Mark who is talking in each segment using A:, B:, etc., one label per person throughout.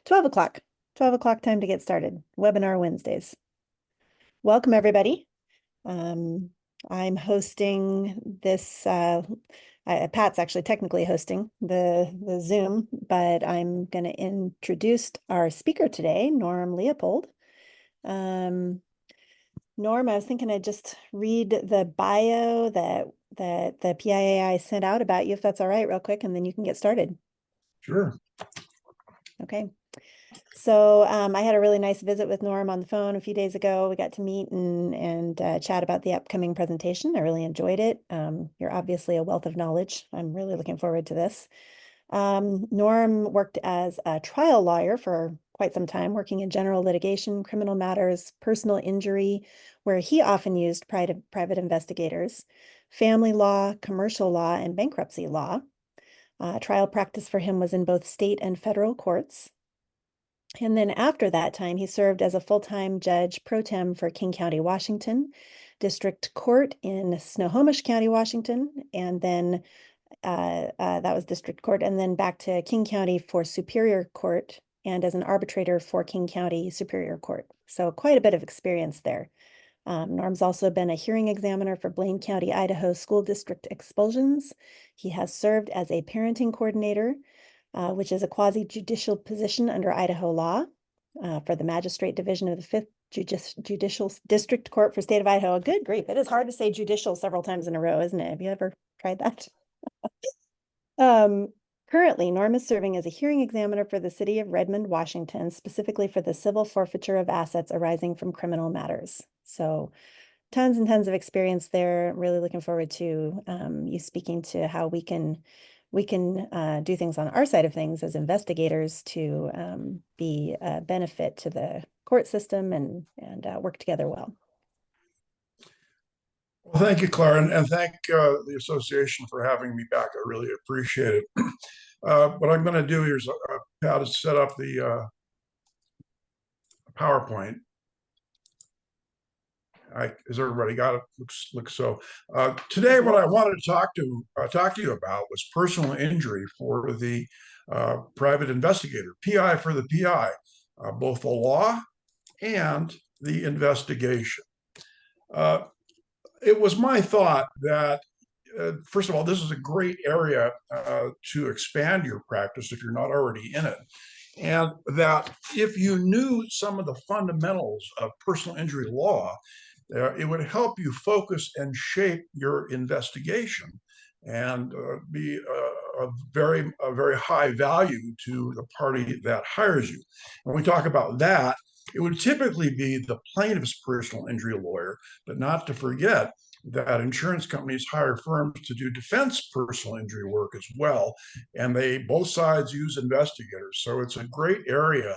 A: 12 o'clock. 12 o'clock time to get started. Webinar Wednesdays. Welcome, everybody. Um, I'm hosting this, Pat's actually technically hosting the Zoom, but I'm going to introduce our speaker today, Norm Leopold. Norm, I was thinking I'd just read the bio that the PIAI sent out about you, if that's all right, real quick, and then you can get started.
B: Sure.
A: Okay. So I had a really nice visit with Norm on the phone a few days ago. We got to meet and chat about the upcoming presentation. I really enjoyed it. You're obviously a wealth of knowledge. I'm really looking forward to this. Norm worked as a trial lawyer for quite some time, working in general litigation, criminal matters, personal injury, where he often used private investigators, family law, commercial law, and bankruptcy law. Trial practice for him was in both state and federal courts. And then after that time, he served as a full-time judge pro tem for King County, Washington, District Court in Snohomish County, Washington, and then that was District Court, and then back to King County for Superior Court and as an arbitrator for King County Superior Court. So quite a bit of experience there. Norm's also been a hearing examiner for Blaine County, Idaho School District expulsions. He has served as a parenting coordinator, which is a quasi-judicial position under Idaho law for the Magistrate Division of the 5th Judicial District Court for State of Idaho. Good grief, it is hard to say judicial several times in a row, isn't it? Have you ever tried that? Currently, Norm is serving as a hearing examiner for the city of Redmond, Washington, specifically for the civil forfeiture of assets arising from criminal matters. So tons and tons of experience there. Really looking forward to you speaking to how we can do things on our side of things as investigators to be a benefit to the court system and work together well.
B: Well, thank you, Clara, and thank the association for having me back. I really appreciate it. What I'm going to do here is how to set up the PowerPoint. Has everybody got it? Looks so. Today, what I wanted to talk to you about was personal injury for the private investigator, PI for the PI, both the law and the investigation. It was my thought that, first of all, this is a great area to expand your practice if you're not already in it. And that if you knew some of the fundamentals of personal injury law, it would help you focus and shape your investigation and be a very high value to the party that hires you. When we talk about that, it would typically be the plaintiff's personal injury lawyer, but not to forget that insurance companies hire firms to do defense personal injury work as well, and both sides use investigators. So it's a great area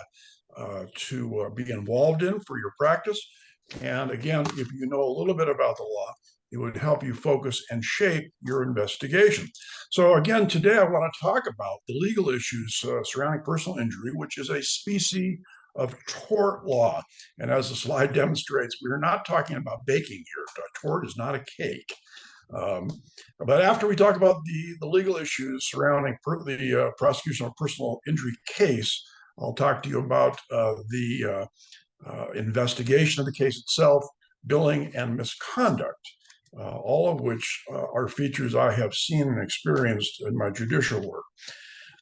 B: to be involved in for your practice. And again, if you know a little bit about the law, it would help you focus and shape your investigation. So again, today I want to talk about the legal issues surrounding personal injury, which is a species of tort law. And as the slide demonstrates, we're not talking about baking here. Tort is not a cake. But after we talk about the legal issues surrounding the prosecution of a personal injury case, I'll talk to you about the investigation of the case itself, billing, and misconduct, all of which are features I have seen and experienced in my judicial work.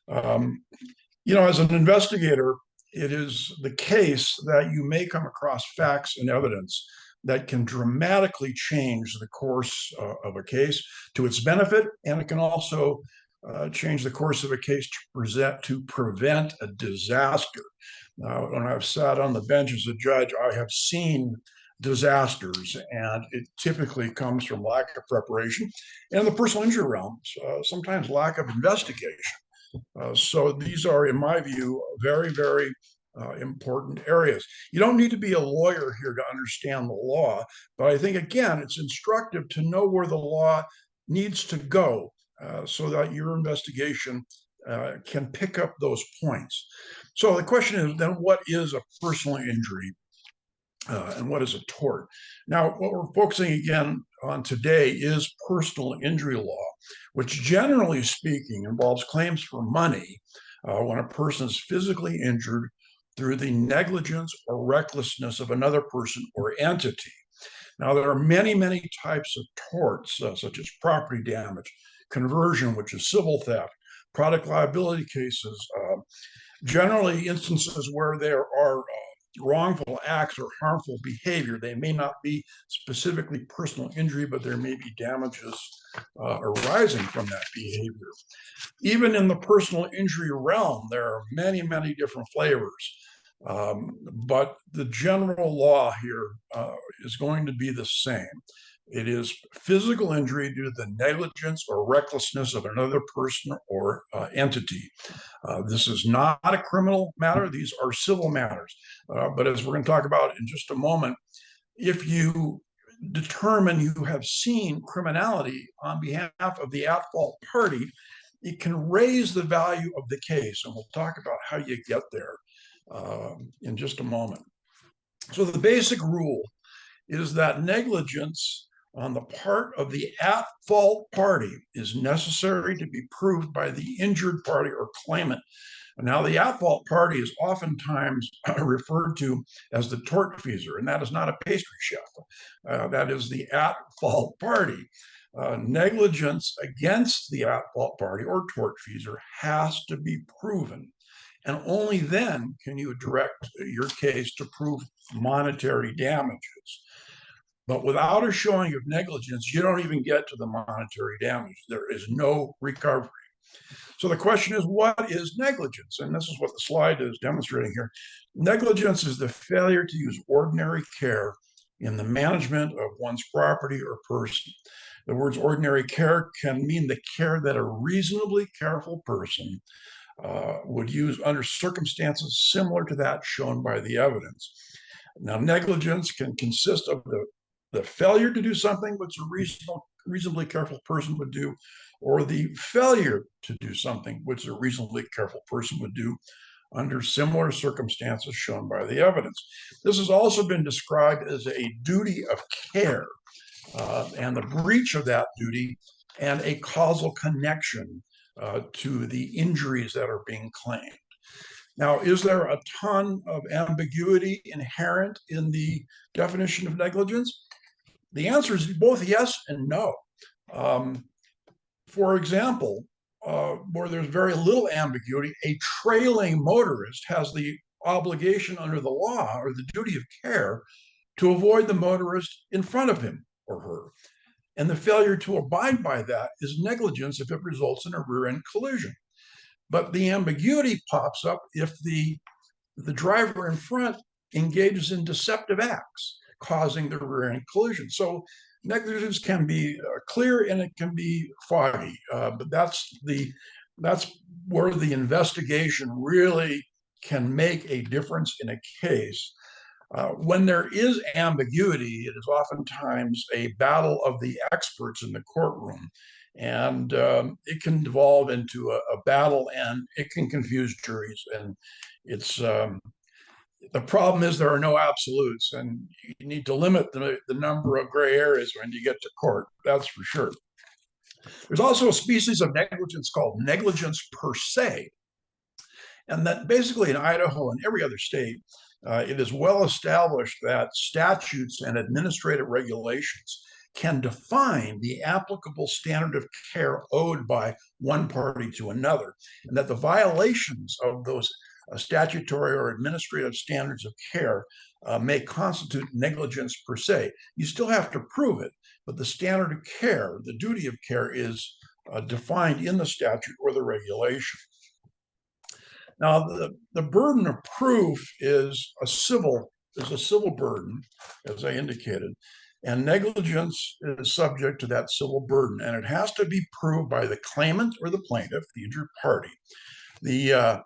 B: As an investigator, it is the case that you may come across facts and evidence that can dramatically change the course of a case to its benefit, and it can also change the course of a case to prevent a disaster. Now, when I've sat on the bench as a judge, I have seen disasters, and it typically comes from lack of preparation. And in the personal injury realm, sometimes lack of investigation. So these are, in my view, very important areas. You don't need to be a lawyer here to understand the law, but I think, again, it's instructive to know where the law needs to go so that your investigation can pick up those points. So the question is then, what is a personal injury and what is a tort? Now, what we're focusing again on today is personal injury law, which generally speaking involves claims for money when a person is physically injured through the negligence or recklessness of another person or entity. Now, there are many, many types of torts, such as property damage, conversion, which is civil theft, product liability cases, generally instances where there are wrongful acts or harmful behavior. They may not be specifically personal injury, but there may be damages arising from that behavior. Even in the personal injury realm, there are many, many different flavors. But the general law here is going to be the same. It is physical injury due to the negligence or recklessness of another person or entity. This is not a criminal matter. These are civil matters. But as we're going to talk about in just a moment, if you determine you have seen criminality on behalf of the at-fault party, it can raise the value of the case. And we'll talk about how you get there in just a moment. So the basic rule is that negligence on the part of the at-fault party is necessary to be proved by the injured party or claimant. Now, the at-fault party is oftentimes referred to as the tortfeasor, and that is not a pastry chef. That is the at-fault party. Negligence against the at-fault party or tortfeasor has to be proven. And only then can you direct your case to prove monetary damages. But without a showing of negligence, you don't even get to the monetary damage. There is no recovery. So the question is, what is negligence? And this is what the slide is demonstrating here. Negligence is the failure to use ordinary care in the management of one's property or person. The words ordinary care can mean the care that a reasonably careful person would use under circumstances similar to that shown by the evidence. Now, negligence can consist of the failure to do something which a reasonably careful person would do, or the failure to do something which a reasonably careful person would do under similar circumstances shown by the evidence. This has also been described as a duty of care, and the breach of that duty and a causal connection to the injuries that are being claimed. Now, is there a ton of ambiguity inherent in the definition of negligence? The answer is both yes and no. For example, where there's very little ambiguity, a trailing motorist has the obligation under the law or the duty of care to avoid the motorist in front of him or her. And the failure to abide by that is negligence if it results in a rear-end collision. But the ambiguity pops up if the driver in front engages in deceptive acts, causing the rear-end collision. So negligence can be clear and it can be foggy, but that's where the investigation really can make a difference in a case. When there is ambiguity, it is oftentimes a battle of the experts in the courtroom, and it can devolve into a battle, and it can confuse juries. And it's the problem is there are no absolutes, and you need to limit the number of gray areas when you get to court. That's for sure. There's also a species of negligence called negligence per se, and that basically in Idaho and every other state, it is well established that statutes and administrative regulations can define the applicable standard of care owed by one party to another, and that the violations of those statutory or administrative standards of care may constitute negligence per se. You still have to prove it, but the standard of care, the duty of care, is defined in the statute or the regulation. Now, the burden of proof is a civil burden, as I indicated, and negligence is subject to that civil burden, and it has to be proved by the claimant or the plaintiff, the injured party. The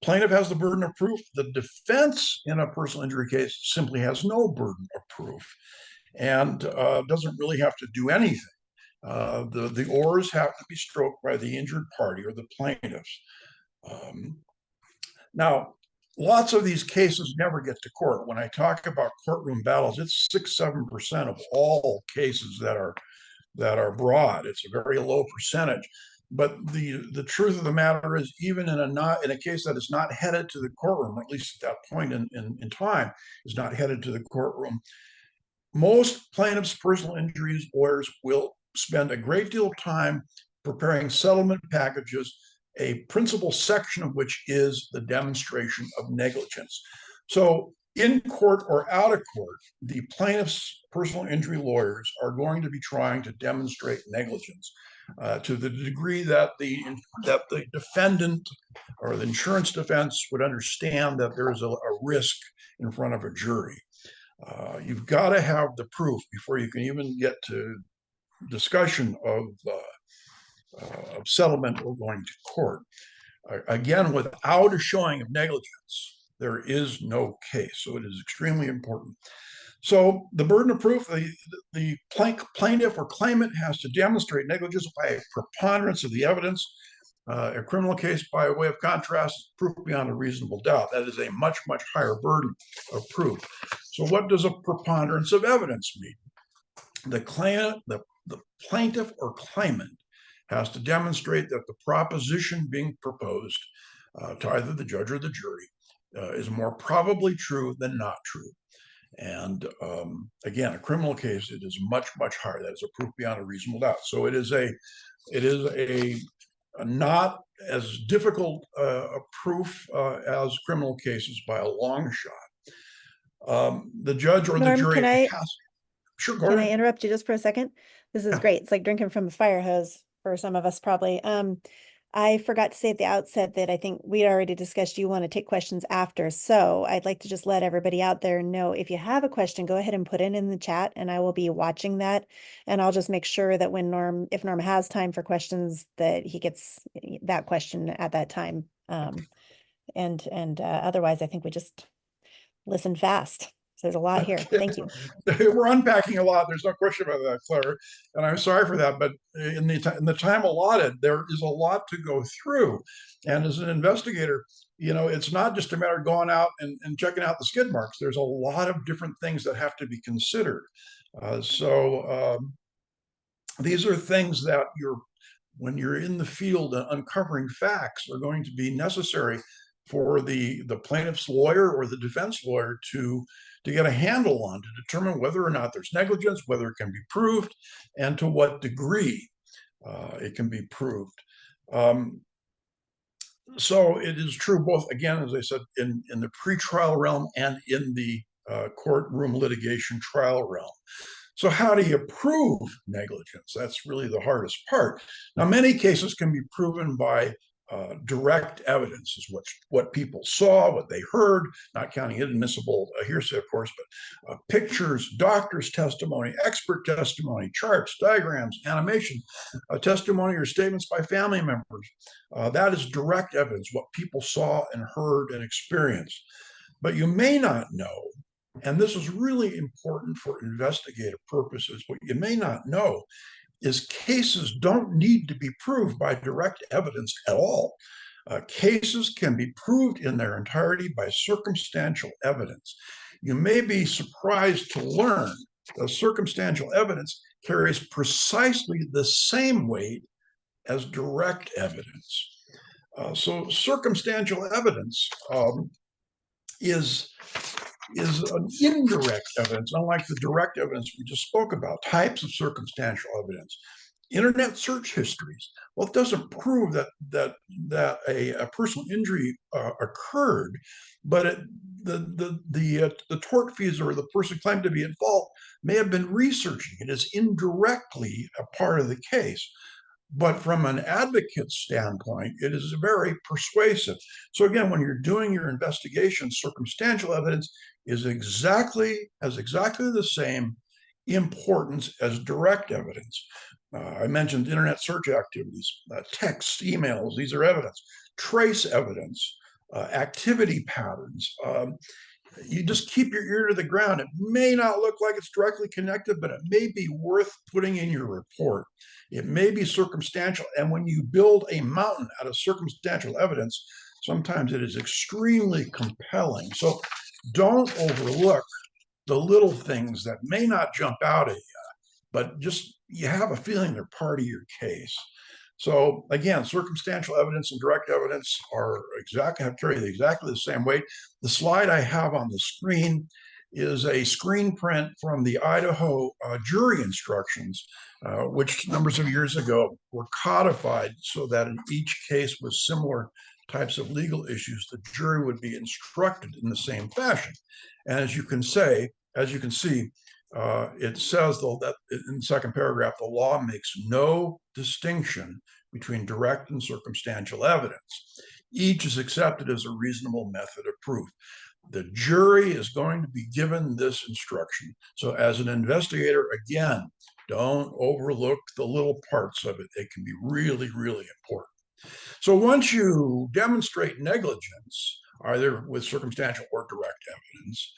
B: plaintiff has the burden of proof. The defense in a personal injury case simply has no burden of proof and doesn't really have to do anything. The oars have to be stroked by the injured party or the plaintiffs. Now, lots of these cases never get to court. When I talk about courtroom battles, it's 6-7% of all cases that are brought. It's a very low percentage. But the truth of the matter is, even in a case that is not headed to the courtroom, or at least at that point in time, is not headed to the courtroom, most plaintiffs' personal injuries lawyers will spend a great deal of time preparing settlement packages, a principal section of which is the demonstration of negligence. So, in court or out of court, the plaintiff's personal injury lawyers are going to be trying to demonstrate negligence to the degree that the defendant or the insurance defense would understand that there is a risk in front of a jury. You've got to have the proof before you can even get to discussion of settlement or going to court. Again, without a showing of negligence, there is no case. So it is extremely important. So the burden of proof, the plaintiff or claimant has to demonstrate negligence by a preponderance of the evidence. A criminal case, by way of contrast, proof beyond a reasonable doubt. That is a much, much higher burden of proof. So what does a preponderance of evidence mean? The plaintiff or claimant has to demonstrate that the proposition being proposed to either the judge or the jury is more probably true than not true. And again, a criminal case, it is much, much higher. That is a proof beyond a reasonable doubt. So it is a not as difficult a proof as criminal cases by a long shot. The judge or the
A: Norm,
B: jury has. Sure, go
A: can I
B: ahead.
A: interrupt you just for a second? This is
B: Yeah.
A: great. It's like drinking from a fire hose for some of us probably. I forgot to say at the outset that I think we'd already discussed you want to take questions after. So I'd like to just let everybody out there know if you have a question, go ahead and put it in the chat and I will be watching that. And I'll just make sure that if Norm has time for questions, that he gets that question at that time. Otherwise, I think we just listen fast. So there's a lot here.
B: Okay.
A: Thank you.
B: We're unpacking a lot. There's no question about that, Claire, and I'm sorry for that. But in the time allotted, there is a lot to go through. And as an investigator, it's not just a matter of going out and checking out the skid marks. There's a lot of different things that have to be considered. These are things that when you're in the field uncovering facts are going to be necessary for the plaintiff's lawyer or the defense lawyer to get a handle on, to determine whether or not there's negligence, whether it can be proved, and to what degree it can be proved. So it is true both, again, as I said, in the pretrial realm and in the courtroom litigation trial realm. So how do you prove negligence? That's really the hardest part. Now, many cases can be proven by direct evidence, is what people saw, what they heard, not counting inadmissible hearsay, of course, but pictures, doctor's testimony, expert testimony, charts, diagrams, animation, testimony or statements by family members. That is direct evidence, what people saw and heard and experienced. But you may not know, and this is really important for investigative purposes, what you may not know is cases don't need to be proved by direct evidence at all. Cases can be proved in their entirety by circumstantial evidence. You may be surprised to learn that circumstantial evidence carries precisely the same weight as direct evidence. So circumstantial evidence is an indirect evidence, unlike the direct evidence we just spoke about. Types of circumstantial evidence. Internet search histories. Well, it doesn't prove that a personal injury occurred, but the tortfeasor or the person claimed to be at fault may have been researching. It is indirectly a part of the case. But from an advocate's standpoint, it is very persuasive. So again, when you're doing your investigation, circumstantial evidence has exactly the same importance as direct evidence. I mentioned internet search activities, texts, emails, these are evidence. Trace evidence, activity patterns. You just keep your ear to the ground. It may not look like it's directly connected, but it may be worth putting in your report. It may be circumstantial. And when you build a mountain out of circumstantial evidence, sometimes it is extremely compelling. So don't overlook the little things that may not jump out at you, but just you have a feeling they're part of your case. So again, circumstantial evidence and direct evidence are carry exactly the same weight. The slide I have on the screen is a screen print from the Idaho jury instructions, which numbers of years ago were codified so that in each case with similar types of legal issues, the jury would be instructed in the same fashion. And as you can see, it says, though, that in the second paragraph, the law makes no distinction between direct and circumstantial evidence. Each is accepted as a reasonable method of proof. The jury is going to be given this instruction. So as an investigator, again, don't overlook the little parts of it. They can be really, really important. So once you demonstrate negligence, either with circumstantial or direct evidence,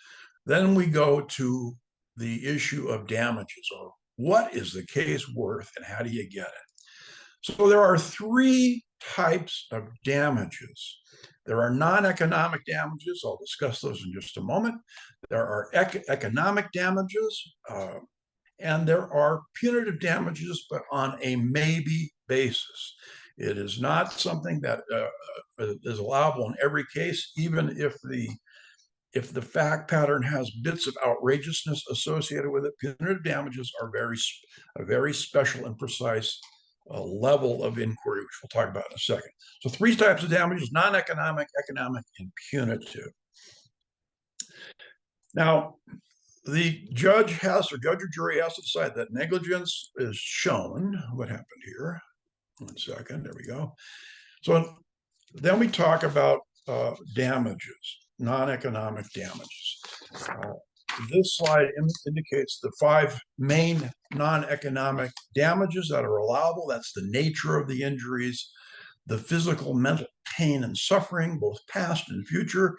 B: then we go to the issue of damages, or what is the case worth and how do you get it? So there are three types of damages. There are non-economic damages. I'll discuss those in just a moment. There are economic damages, and there are punitive damages, but on a maybe basis. It is not something that is allowable in every case, even if the fact pattern has bits of outrageousness associated with it. Punitive damages are a very special and precise level of inquiry, which we'll talk about in a second. So three types of damages: non-economic, economic, and punitive. Now, the judge or jury has to decide that negligence is shown. What happened here? 1 second, there we go. So then we talk about damages, non-economic damages. This slide indicates the 5 main non-economic damages that are allowable. That's the nature of the injuries, the physical, mental pain and suffering, both past and future.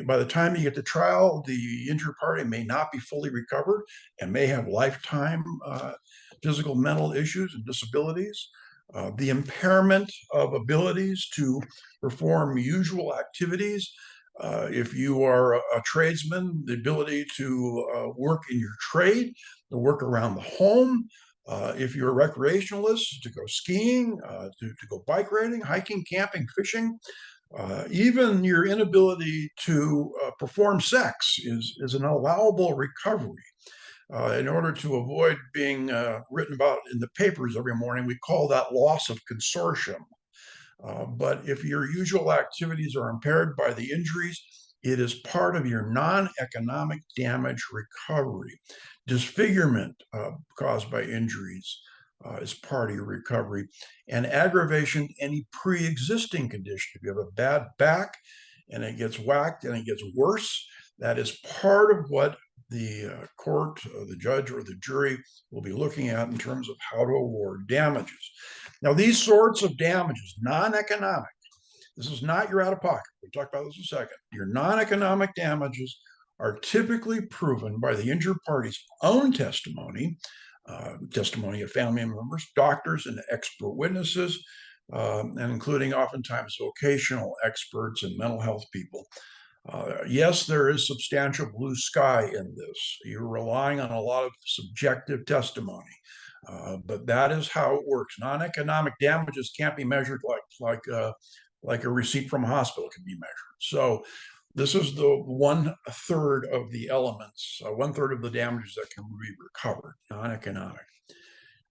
B: By the time you get to trial, the injured party may not be fully recovered and may have lifetime physical, mental issues and disabilities. The impairment of abilities to perform usual activities. If you are a tradesman, the ability to work in your trade, to work around the home. If you're a recreationalist, to go skiing, to go bike riding, hiking, camping, fishing. Even your inability to perform sex is an allowable recovery. In order to avoid being written about in the papers every morning, we call that loss of consortium. But if your usual activities are impaired by the injuries, it is part of your non-economic damage recovery. Disfigurement caused by injuries is part of your recovery. And aggravation, any pre-existing condition. If you have a bad back and it gets whacked and it gets worse, that is part of what the court, the judge, or the jury will be looking at in terms of how to award damages. Now, these sorts of damages, non-economic, this is not your out-of-pocket. We'll talk about this in a second. Your non-economic damages are typically proven by the injured party's own testimony, testimony of family members, doctors, and expert witnesses, and including oftentimes vocational experts and mental health people. Yes, there is substantial blue sky in this. You're relying on a lot of subjective testimony. But that is how it works. Non-economic damages can't be measured like a receipt from a hospital can be measured. So this is the 1/3 of the elements, 1/3 of the damages that can be recovered, non-economic.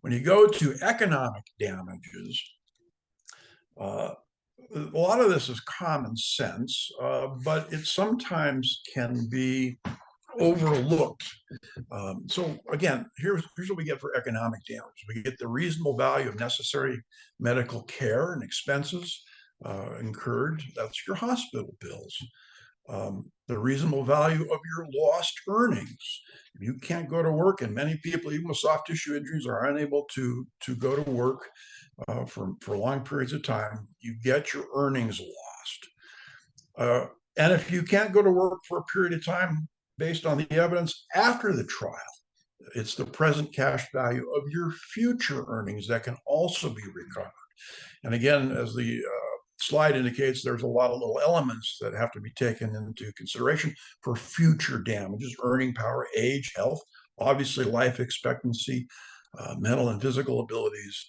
B: When you go to economic damages, a lot of this is common sense, but it sometimes can be overlooked. So again, here's what we get for economic damage. We get the reasonable value of necessary medical care and expenses incurred. That's your hospital bills. The reasonable value of your lost earnings. If you can't go to work, and many people, even with soft tissue injuries, are unable to go to work for long periods of time, you get your earnings lost. And if you can't go to work for a period of time, based on the evidence after the trial, it's the present cash value of your future earnings that can also be recovered. And again, as the slide indicates, there's a lot of little elements that have to be taken into consideration for future damages: earning power, age, health, obviously life expectancy, mental and physical abilities,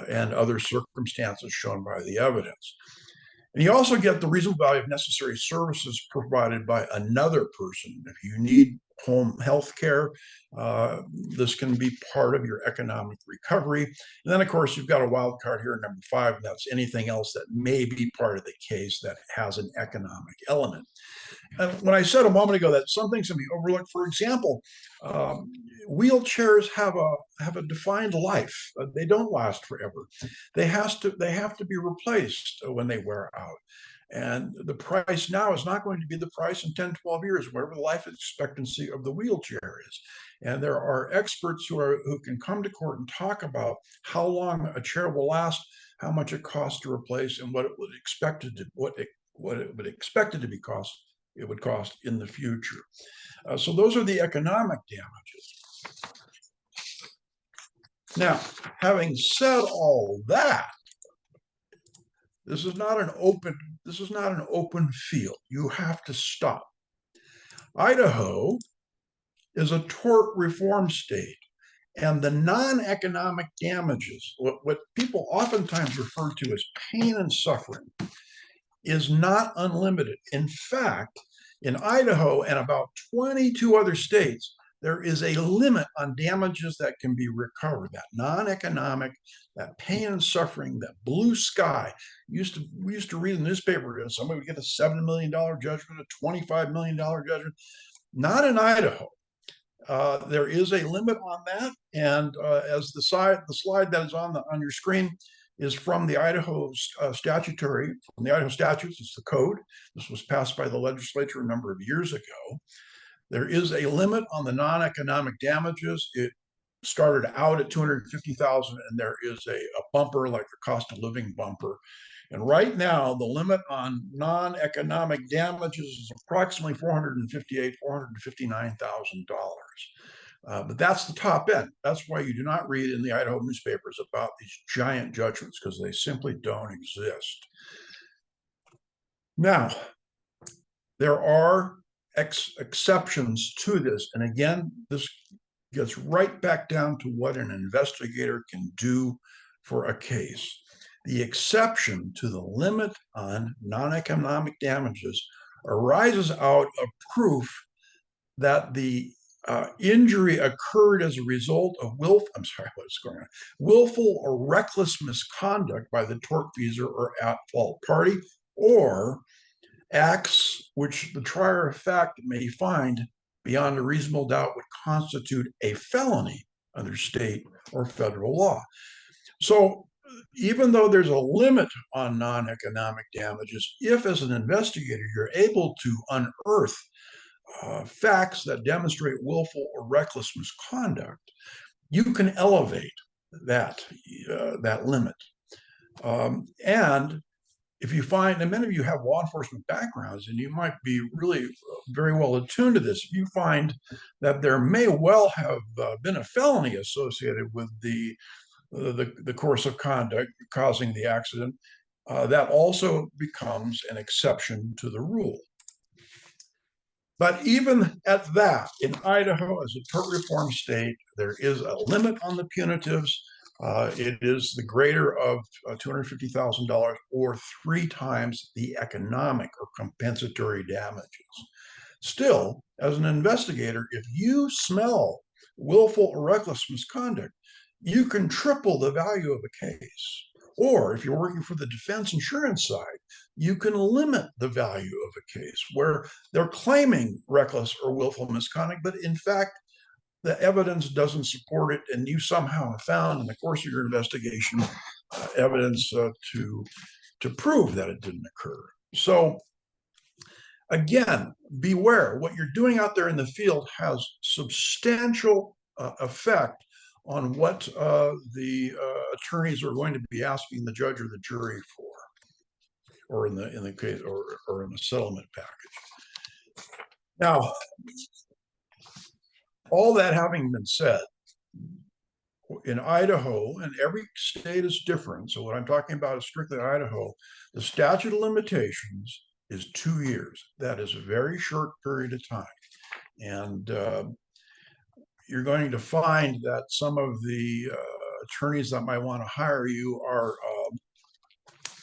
B: and other circumstances shown by the evidence. And you also get the reasonable value of necessary services provided by another person. If you need home health care, this can be part of your economic recovery. And then, of course, you've got a wild card here, number 5, and that's anything else that may be part of the case that has an economic element. And when I said a moment ago that some things can be overlooked, for example, wheelchairs have a defined life. They don't last forever. They have to be replaced when they wear out. And the price now is not going to be the price in 10, 12 years, whatever the life expectancy of the wheelchair is. And there are experts who can come to court and talk about how long a chair will last, how much it costs to replace, and what it would cost in the future. So those are the economic damages. Now, having said all that, this is not an open field. You have to stop. Idaho is a tort reform state, and the non-economic damages, what people oftentimes refer to as pain and suffering, is not unlimited. In fact, in Idaho and about 22 other states, there is a limit on damages that can be recovered. That non-economic, that pain and suffering, that blue sky. We used to read in the newspaper, somebody would get a $7 million judgment, a $25 million judgment. Not in Idaho. There is a limit on that, and as the slide that is on your screen is from the Idaho from the Idaho statutes. It's the code. This was passed by the legislature a number of years ago. There is a limit on the non-economic damages. It started out at $250,000, and there is a bumper like the cost of living bumper. And right now, the limit on non-economic damages is approximately $459,000. But that's the top end. That's why you do not read in the Idaho newspapers about these giant judgments, because they simply don't exist. Now, there are exceptions to this. And again, this gets right back down to what an investigator can do for a case. The exception to the limit on non-economic damages arises out of proof that the injury occurred as a result of willful or reckless misconduct by the tortfeasor or at-fault party, or acts which the trier of fact may find beyond a reasonable doubt would constitute a felony under state or federal law. So even though there's a limit on non-economic damages, if as an investigator you're able to unearth facts that demonstrate willful or reckless misconduct, you can elevate that limit. And if you find, and many of you have law enforcement backgrounds, and you might be really very well attuned to this, if you find that there may well have been a felony associated with the course of conduct causing the accident, that also becomes an exception to the rule. But even at that, in Idaho, as a tort reform state, there is a limit on the punitives. It is the greater of $250,000 or 3 times the economic or compensatory damages. Still, as an investigator, if you smell willful or reckless misconduct, you can triple the value of a case. Or if you're working for the defense insurance side, you can limit the value of a case where they're claiming reckless or willful misconduct, but in fact, the evidence doesn't support it, and you somehow have found in the course of your investigation evidence to prove that it didn't occur. So again, beware. What you're doing out there in the field has substantial effect on what the attorneys are going to be asking the judge or the jury for, or in the case, or in the settlement package. Now, all that having been said, in Idaho, and every state is different, so what I'm talking about is strictly Idaho, the statute of limitations is 2 years. That is a very short period of time. And you're going to find that some of the attorneys that might want to hire you are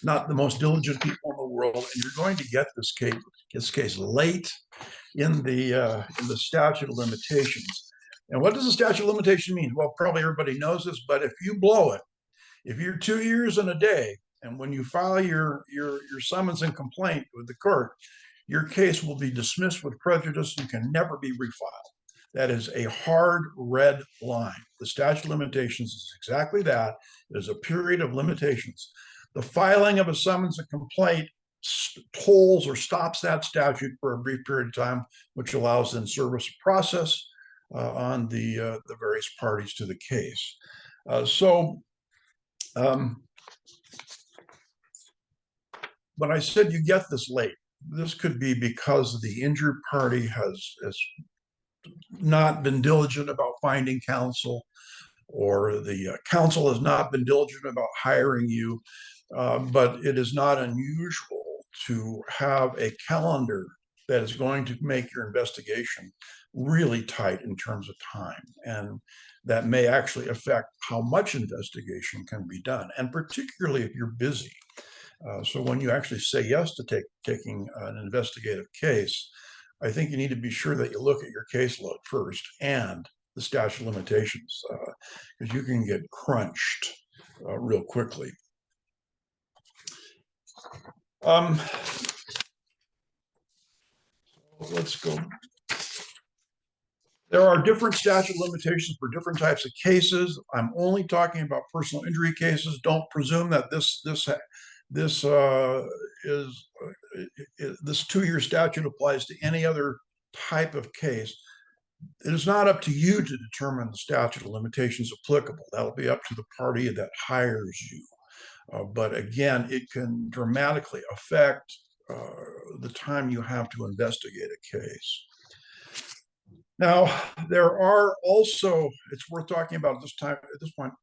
B: not the most diligent people in the world, and you're going to get this case late in the statute of limitations. And what does the statute of limitation mean? Well, probably everybody knows this, but if you blow it, if you're 2 years and a day, and when you file your summons and complaint with the court, your case will be dismissed with prejudice and can never be refiled. That is a hard red line. The statute of limitations is exactly that. It is a period of limitations. The filing of a summons and complaint tolls or stops that statute for a brief period of time, which allows then service of process on the various parties to the case. When I said you get this late, this could be because the injured party has not been diligent about finding counsel, or the counsel has not been diligent about hiring you. But it is not unusual to have a calendar that is going to make your investigation really tight in terms of time. And that may actually affect how much investigation can be done, and particularly if you're busy. So when you actually say yes to taking an investigative case, I think you need to be sure that you look at your caseload first and the statute of limitations, because you can get crunched real quickly. Let's go. There are different statute of limitations for different types of cases. I'm only talking about personal injury cases. Don't presume that this 2-year statute applies to any other type of case. It is not up to you to determine the statute of limitations applicable. That'll be up to the party that hires you. But again, it can dramatically affect the time you have to investigate a case. Now, there are also, it's worth talking about at this point,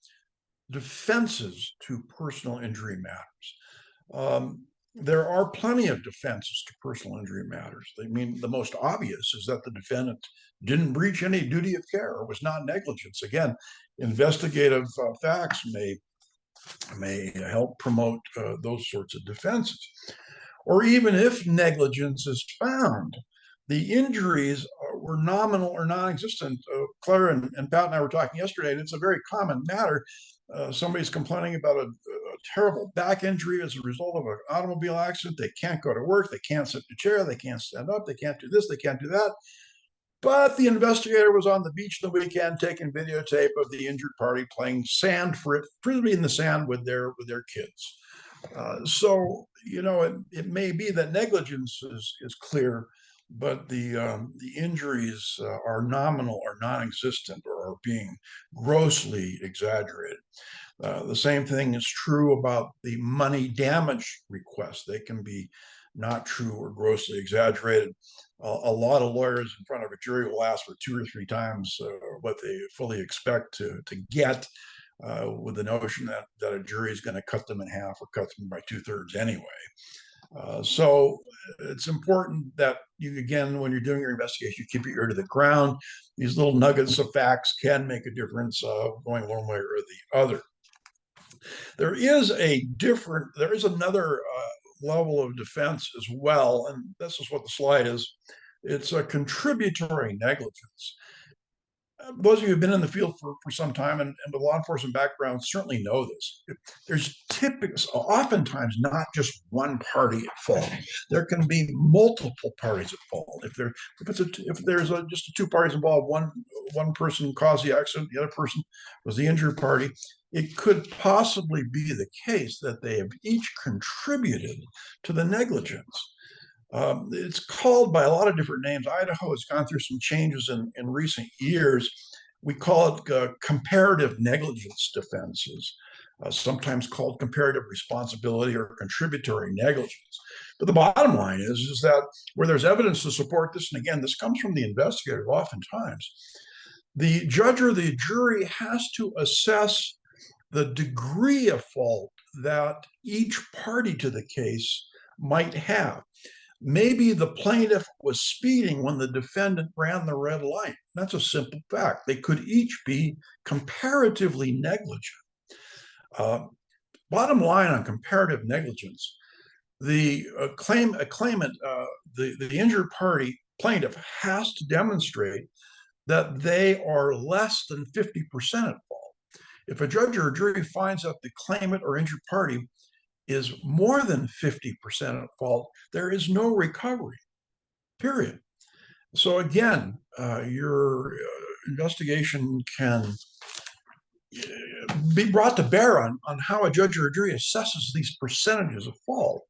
B: defenses to personal injury matters. There are plenty of defenses to personal injury matters. I mean, the most obvious is that the defendant didn't breach any duty of care or was not negligence. Again, investigative facts may help promote those sorts of defenses. Or even if negligence is found, the injuries were nominal or non-existent. Claire and Pat and I were talking yesterday, and it's a very common matter. Somebody's complaining about a terrible back injury as a result of an automobile accident. They can't go to work. They can't sit in a chair. They can't stand up. They can't do this. They can't do that. But the investigator was on the beach the weekend taking videotape of the injured party playing sand for it, frisbee in the sand with their kids. So, you know, it may be that negligence is clear, but the injuries are nominal or non-existent or are being grossly exaggerated. The same thing is true about the money damage requests. They can be not true or grossly exaggerated. A lot of lawyers in front of a jury will ask for 2 or 3 times what they fully expect to get, with the notion that a jury is going to cut them in half or cut them by 2/3 anyway. So it's important that you, again, when you're doing your investigation, you keep your ear to the ground. These little nuggets of facts can make a difference going one way or the other. There is another level of defense as well, and this is what the slide is. It's a contributory negligence. Those of you who've been in the field for some time and with law enforcement backgrounds certainly know this. There's oftentimes not just one party at fault. There can be multiple parties at fault. If there's just 2 parties involved, one person caused the accident, the other person was the injured party, it could possibly be the case that they have each contributed to the negligence. It's called by a lot of different names. Idaho has gone through some changes in recent years. We call it comparative negligence defenses, sometimes called comparative responsibility or contributory negligence. But the bottom line is that where there's evidence to support this, and again, this comes from the investigator oftentimes, the judge or the jury has to assess the degree of fault that each party to the case might have. Maybe the plaintiff was speeding when the defendant ran the red light. That's a simple fact. They could each be comparatively negligent. Uh, Bottom line on comparative negligence, a claimant, the injured party plaintiff has to demonstrate that they are less than 50% at fault. If a judge or a jury finds that the claimant or injured party is more than 50% at fault, there is no recovery, period. So again, your investigation can be brought to bear on how a judge or a jury assesses these percentages of fault.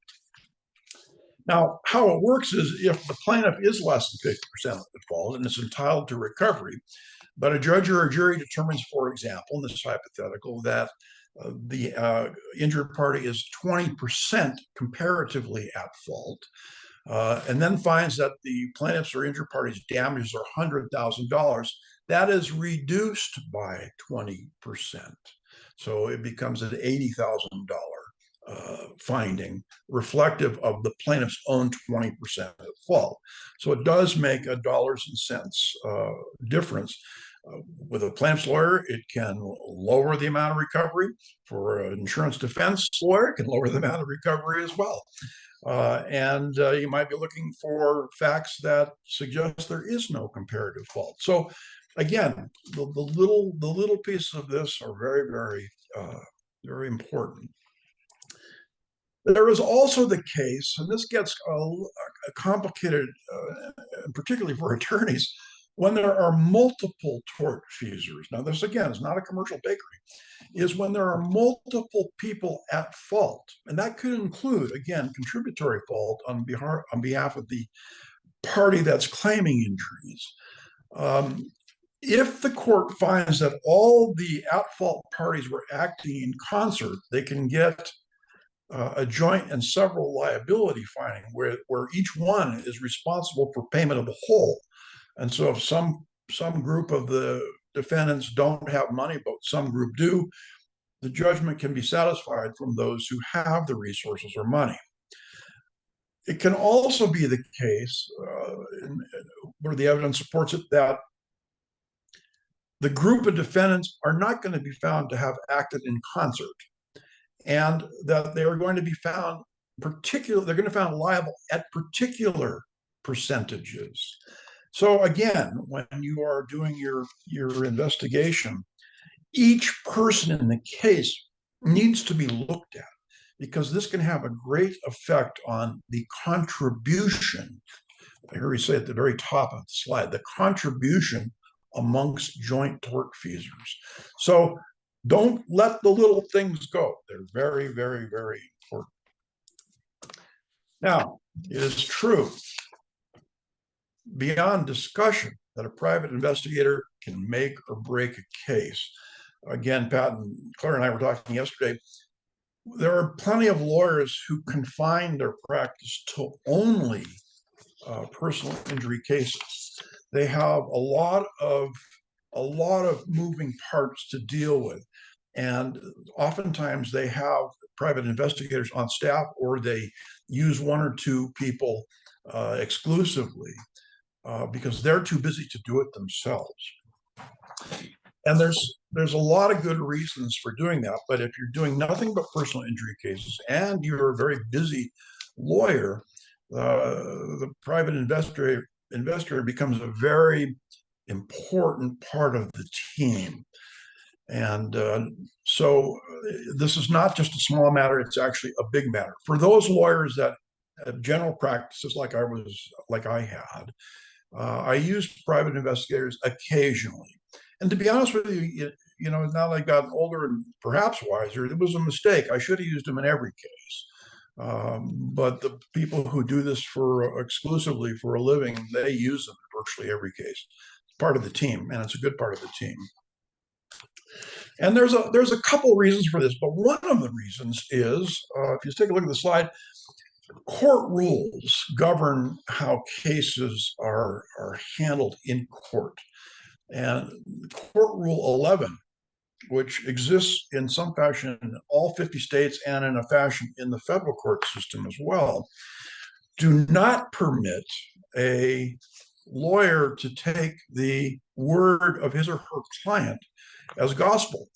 B: Now, how it works is if the plaintiff is less than 50% at fault and is entitled to recovery, but a judge or a jury determines, for example, in this hypothetical, that the injured party is 20% comparatively at fault, and then finds that the plaintiff's or injured party's damages are $100,000, that is reduced by 20%. So it becomes an $80,000 finding, reflective of the plaintiff's own 20% at fault. So it does make a dollars and cents difference. With a plaintiff's lawyer, it can lower the amount of recovery. For an insurance defense lawyer, it can lower the amount of recovery as well. And you might be looking for facts that suggest there is no comparative fault. So again, the little pieces of this are very important. There is also the case, and this gets complicated, particularly for attorneys, when there are multiple tortfeasors. Now, this again is not a commercial bakery, is when there are multiple people at fault. And that could include, again, contributory fault on behalf of the party that's claiming injuries. If the court finds that all the at-fault parties were acting in concert, they can get a joint and several liability finding where each one is responsible for payment of the whole. And so if some group of the defendants don't have money, but some group do, the judgment can be satisfied from those who have the resources or money. It can also be the case, where the evidence supports it, that the group of defendants are not going to be found to have acted in concert, and that they are going to be found they're going to be found liable at particular percentages. So again, when you are doing your investigation, each person in the case needs to be looked at, because this can have a great effect on the contribution. I hear you say at the very top of the slide, the contribution amongst joint tortfeasors. So don't let the little things go. They're very, very, very important. Now, it is true, beyond discussion, that a private investigator can make or break a case. Again, Pat and Claire and I were talking yesterday. There are plenty of lawyers who confine their practice to only personal injury cases. They have a lot of moving parts to deal with, and oftentimes they have private investigators on staff, or they use one or two people exclusively because they're too busy to do it themselves. And there's a lot of good reasons for doing that. But if you're doing nothing but personal injury cases and you're a very busy lawyer, the private investigator becomes a very important part of the team. And so this is not just a small matter, it's actually a big matter. For those lawyers that have general practices like I had, I used private investigators occasionally. And to be honest with you, now that I've gotten older and perhaps wiser, it was a mistake. I should have used them in every case. But the people who do this exclusively for a living, they use them in virtually every case. It's part of the team, and it's a good part of the team. And there's a couple reasons for this, but one of the reasons is, if you take a look at the slide, court rules govern how cases are handled in court. And Court Rule 11, which exists in some fashion in all 50 states and in a fashion in the federal court system as well, do not permit a lawyer to take the word of his or her client as gospel.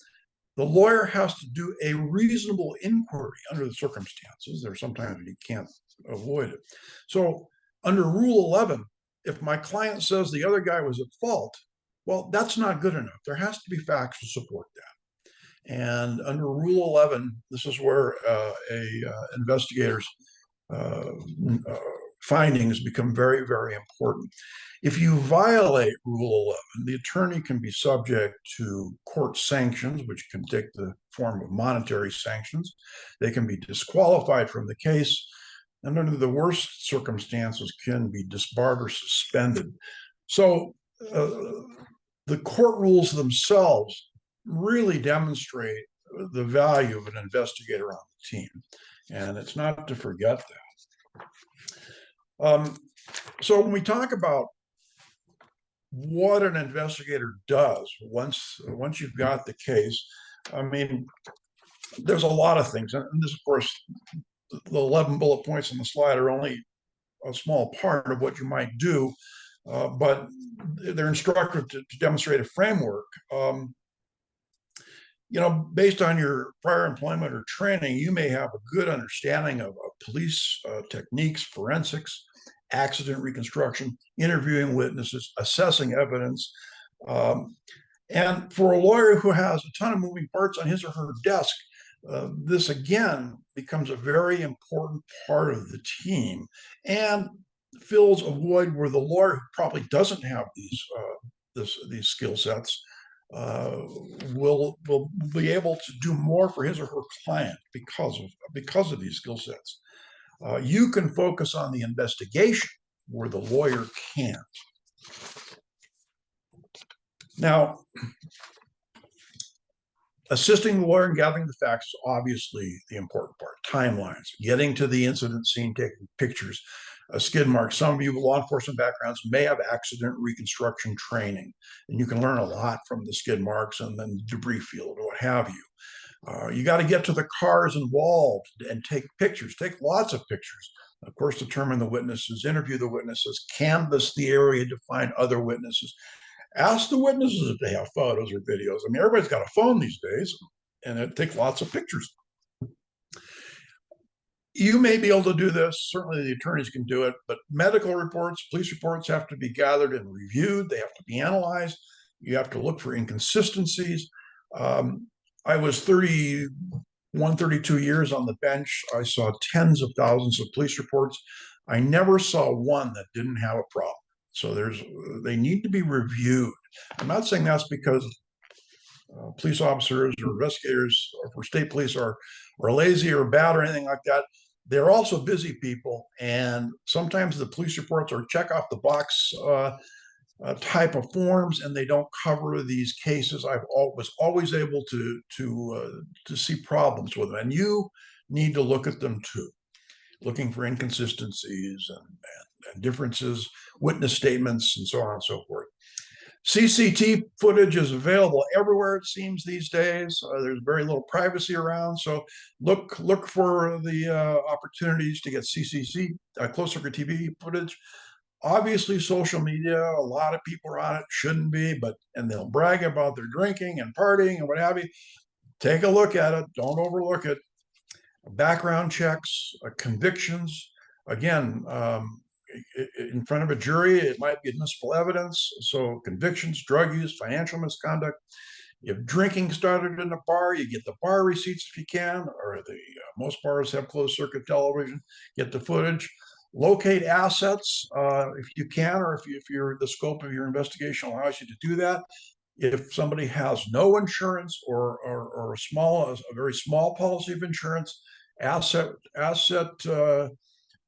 B: The lawyer has to do a reasonable inquiry under the circumstances. There's sometimes you can't avoid it. So under Rule 11, if my client says the other guy was at fault, well, that's not good enough. There has to be facts to support that. And under Rule 11, this is where investigator's uh, uh, findings become very, very important. If you violate Rule 11, the attorney can be subject to court sanctions, which can take the form of monetary sanctions. They can be disqualified from the case, and under the worst circumstances can be disbarred or suspended. So the court rules themselves really demonstrate the value of an investigator on the team, and it's not to forget that. So when we talk about what an investigator does once you've got the case, I mean, there's a lot of things, and this, of course, the 11 bullet points on the slide are only a small part of what you might do, but they're instructive to demonstrate a framework. Based on your prior employment or training, you may have a good understanding of police techniques, forensics, accident reconstruction, interviewing witnesses, assessing evidence. And for a lawyer who has a ton of moving parts on his or her desk, this again becomes a very important part of the team and fills a void where the lawyer who probably doesn't have these skill sets will be able to do more for his or her client because of these skill sets. You can focus on the investigation where the lawyer can't. Now, assisting the lawyer in gathering the facts is obviously the important part. Timelines, getting to the incident scene, taking pictures, skid marks. Some of you with law enforcement backgrounds may have accident reconstruction training, and you can learn a lot from the skid marks and then debris field or what have you. You got to get to the cars involved and take pictures, take lots of pictures. Of course, determine the witnesses, interview the witnesses, canvass the area to find other witnesses. Ask the witnesses if they have photos or videos. I mean, everybody's got a phone these days, and it takes lots of pictures. You may be able to do this. Certainly the attorneys can do it, but medical reports, police reports have to be gathered and reviewed. They have to be analyzed. You have to look for inconsistencies. I was 31, 32 years on the bench. I saw tens of thousands of police reports. I never saw one that didn't have a problem. So they need to be reviewed. I'm not saying that's because police officers or investigators or for state police are lazy or bad or anything like that. They're also busy people, and sometimes the police reports are check off the box type of forms, and they don't cover these cases. I was always able to see problems with them, and you need to look at them too, looking for inconsistencies and differences, witness statements, and so on and so forth. CCTV footage is available everywhere, it seems, these days. There's very little privacy around, so look for the opportunities to get closed-circuit TV footage. Obviously, social media, a lot of people are on it, shouldn't be, and they'll brag about their drinking and partying and what have you. Take a look at it, don't overlook it. Background checks, convictions, again, in front of a jury, it might be admissible evidence. So convictions, drug use, financial misconduct. If drinking started in a bar, you get the bar receipts if you can, or most bars have closed circuit television. Get the footage. Locate assets if you can, or if the scope of your investigation allows you to do that. If somebody has no insurance or a very small policy of insurance, asset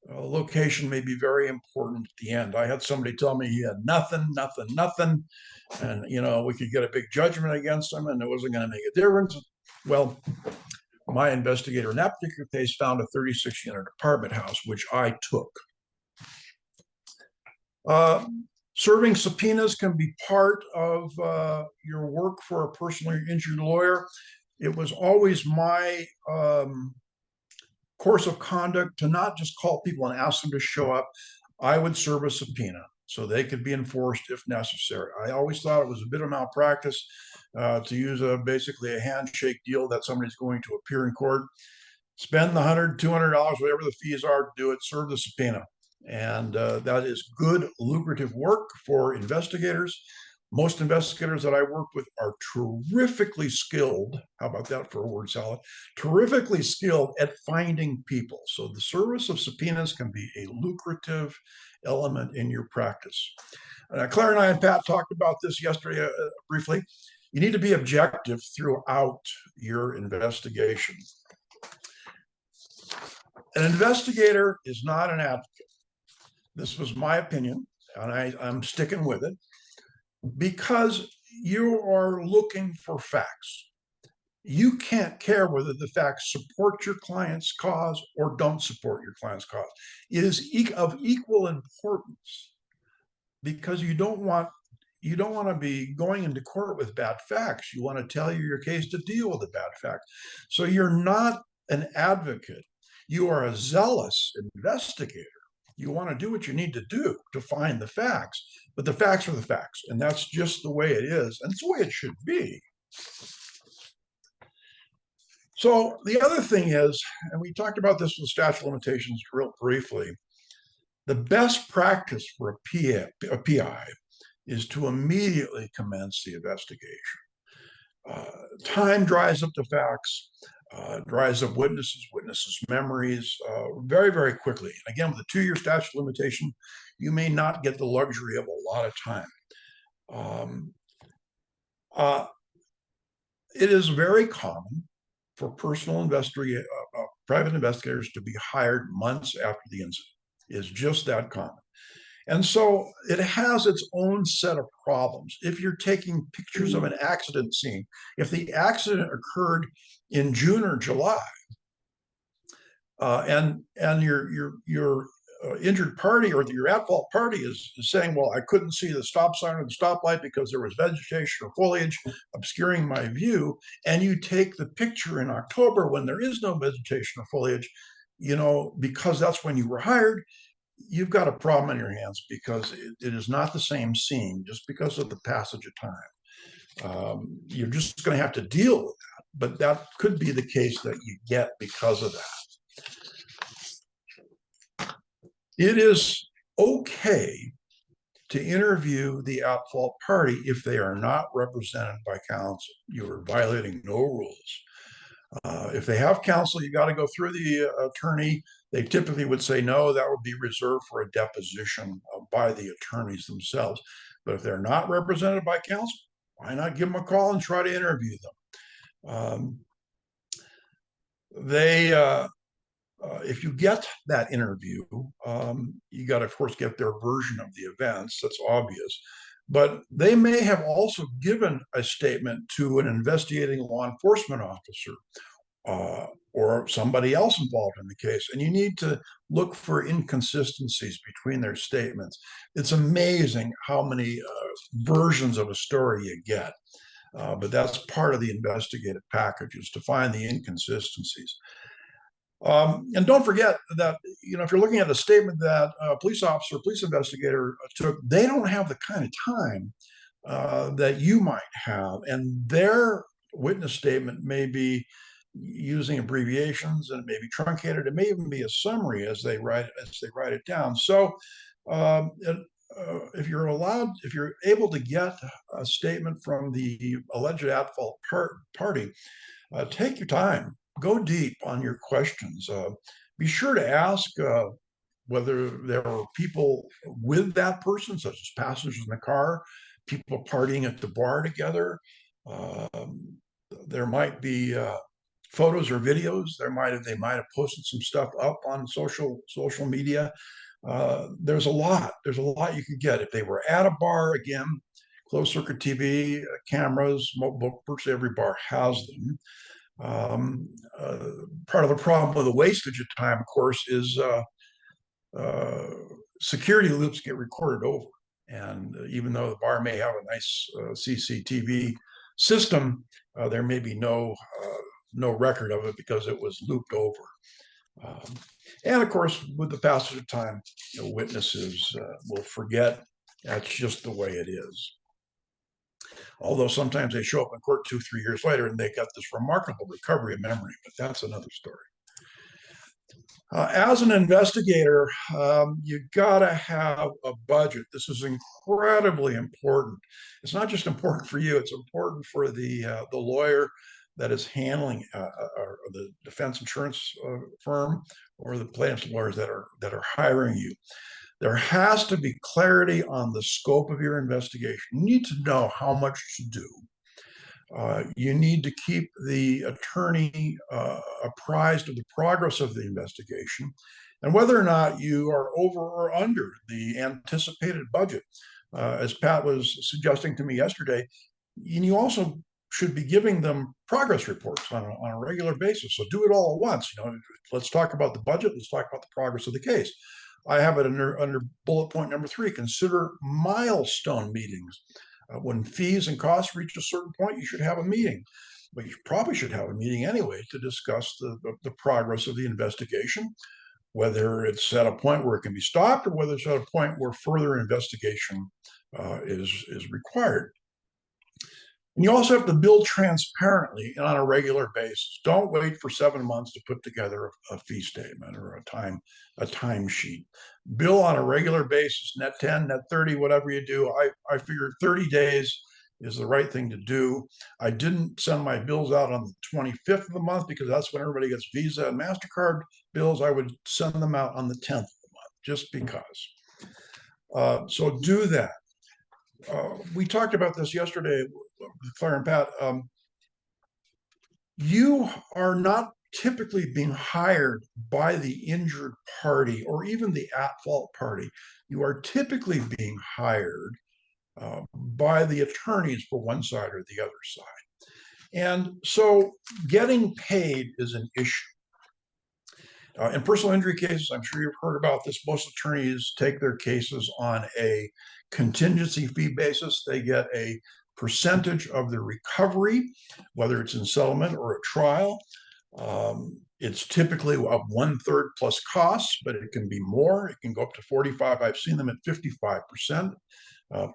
B: location may be very important at the end. I had somebody tell me he had nothing, and we could get a big judgment against him, and it wasn't going to make a difference. Well, my investigator in that particular case found a 36-unit apartment house, which I took. Serving subpoenas can be part of your work for a personally injured lawyer. It was always my course of conduct to not just call people and ask them to show up. I would serve a subpoena. so they could be enforced if necessary. I always thought it was a bit of malpractice to use basically a handshake deal that somebody's going to appear in court, spend the $100, $200, whatever the fees are to do it, serve the subpoena. And that is good, lucrative work for investigators. Most investigators that I work with are terrifically skilled. How about that for a word salad? Terrifically skilled at finding people. So the service of subpoenas can be a lucrative element in your practice. Claire and I and Pat talked about this yesterday briefly. You need to be objective throughout your investigation. An investigator is not an advocate. This was my opinion, and I'm sticking with it, because you are looking for facts. You can't care whether the facts support your client's cause or don't support your client's cause. It is of equal importance, because you don't want to be going into court with bad facts. You want to tell your case to deal with the bad facts. So you're not an advocate. You are a zealous investigator. You want to do what you need to do to find the facts, but the facts are the facts, and that's just the way it is, and it's the way it should be. So the other thing is, and we talked about this with statute of limitations real briefly, the best practice for a PI is to immediately commence the investigation. Time dries up the facts, dries up witnesses' memories very, very quickly. And again, with a 2-year statute of limitation, you may not get the luxury of a lot of time. It is very common for private investigators to be hired months after the incident. It's just that common. And so it has its own set of problems. If you're taking pictures of an accident scene, if the accident occurred in June or July, and your injured party or your at-fault party is saying, well, I couldn't see the stop sign or the stoplight because there was vegetation or foliage obscuring my view, and you take the picture in October when there is no vegetation or foliage, because that's when you were hired, you've got a problem in your hands, because it is not the same scene just because of the passage of time. You're just going to have to deal with that, but that could be the case that you get because of that. It is okay to interview the at-fault party if they are not represented by counsel. You are violating no rules. If they have counsel, you got to go through the attorney. They typically would say, no, that would be reserved for a deposition by the attorneys themselves. But if they're not represented by counsel, why not give them a call and try to interview them? If you get that interview, you got to, of course, get their version of the events. That's obvious. But they may have also given a statement to an investigating law enforcement officer or somebody else involved in the case. And you need to look for inconsistencies between their statements. It's amazing how many versions of a story you get. But that's part of the investigative package, is to find the inconsistencies. And don't forget that, if you're looking at a statement that a police officer, police investigator took, they don't have the kind of time that you might have. And their witness statement may be using abbreviations, and it may be truncated. It may even be a summary as they write it down. So if you're able to get a statement from the alleged at-fault party, take your time. Go deep on your questions. Be sure to ask whether there were people with that person, such as passengers in the car, people partying at the bar together. There might be photos or videos. They might have posted some stuff up on social media. There's a lot you could get. If they were at a bar, again, closed circuit TV, cameras, virtually every bar has them. Part of the problem with the wastage of time, of course, is security loops get recorded over. And even though the bar may have a nice CCTV system, there may be no record of it because it was looped over. And of course, with the passage of time, witnesses will forget That's just the way it is. Although sometimes they show up in court 2, 3 years later and they got this remarkable recovery of memory, but that's another story. As an investigator, you gotta have a budget. This is incredibly important. It's not just important for you; it's important for the lawyer that is handling or the defense insurance firm or the plaintiff's lawyers that are hiring you. There has to be clarity on the scope of your investigation. You need to know how much to do. You need to keep the attorney apprised of the progress of the investigation and whether or not you are over or under the anticipated budget. As Pat was suggesting to me yesterday, and you also should be giving them progress reports on a regular basis. So do it all at once. Let's talk about the budget. Let's talk about the progress of the case. I have it under bullet point number 3. Consider milestone meetings. When fees and costs reach a certain point, you should have a meeting. But you probably should have a meeting anyway to discuss the progress of the investigation, whether it's at a point where it can be stopped or whether it's at a point where further investigation is required. And you also have to bill transparently and on a regular basis. Don't wait for 7 months to put together a fee statement or a timesheet. Bill on a regular basis, net 10, net 30, whatever you do. I figured 30 days is the right thing to do. I didn't send my bills out on the 25th of the month because that's when everybody gets Visa and MasterCard bills. I would send them out on the 10th of the month just because. So do that. We talked about this yesterday, Claire and Pat. You are not typically being hired by the injured party or even the at-fault party. You are typically being hired by the attorneys for one side or the other side. And so getting paid is an issue. In personal injury cases, I'm sure you've heard about this. Most attorneys take their cases on a contingency fee basis. They get a percentage of the recovery, whether it's in settlement or a trial. It's typically of 1/3 plus costs, but it can be more. It can go up to 45. I've seen them at 55%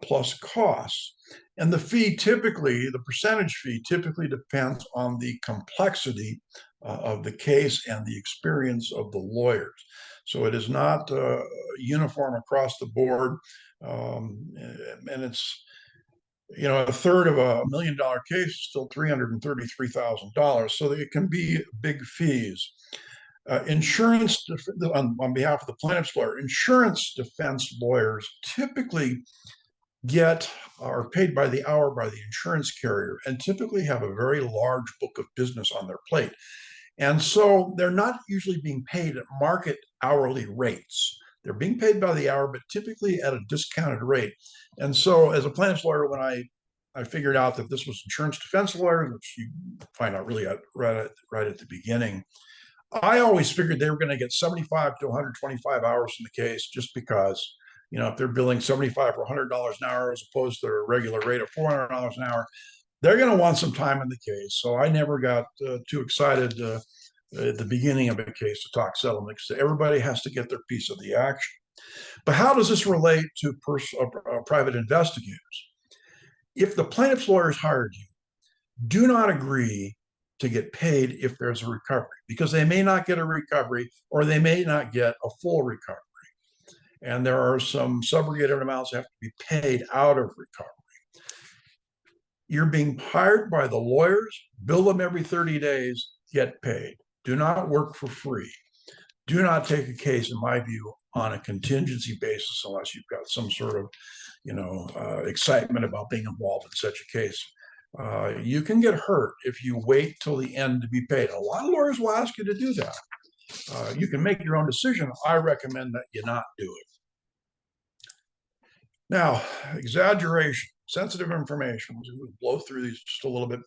B: plus costs. And the fee typically, the percentage fee typically depends on the complexity of the case and the experience of the lawyers. So it is not uniform across the board. And it's, 1/3 of $1 million case is still $333,000. So it can be big fees. Insurance on behalf of the plaintiff's lawyer, insurance defense lawyers typically are paid by the hour by the insurance carrier and typically have a very large book of business on their plate. And so they're not usually being paid at market hourly rates. They're being paid by the hour, but typically at a discounted rate. And so as a plaintiff's lawyer, when I figured out that this was insurance defense lawyers, which you find out really right at the beginning, I always figured they were going to get 75 to 125 hours in the case just because, if they're billing 75 or $100 an hour as opposed to their regular rate of $400 an hour, they're going to want some time in the case. So I never got too excited at the beginning of a case to talk settlement because everybody has to get their piece of the action. But how does this relate to private investigators? If the plaintiff's lawyers hired you, do not agree to get paid if there's a recovery because they may not get a recovery or they may not get a full recovery. And there are some subrogated amounts that have to be paid out of recovery. You're being hired by the lawyers, bill them every 30 days, get paid. Do not work for free. Do not take a case, in my view, on a contingency basis unless you've got some sort of, excitement about being involved in such a case. You can get hurt if you wait till the end to be paid. A lot of lawyers will ask you to do that. You can make your own decision. I recommend that you not do it. Now, exaggeration, sensitive information. We'll blow through these just a little bit.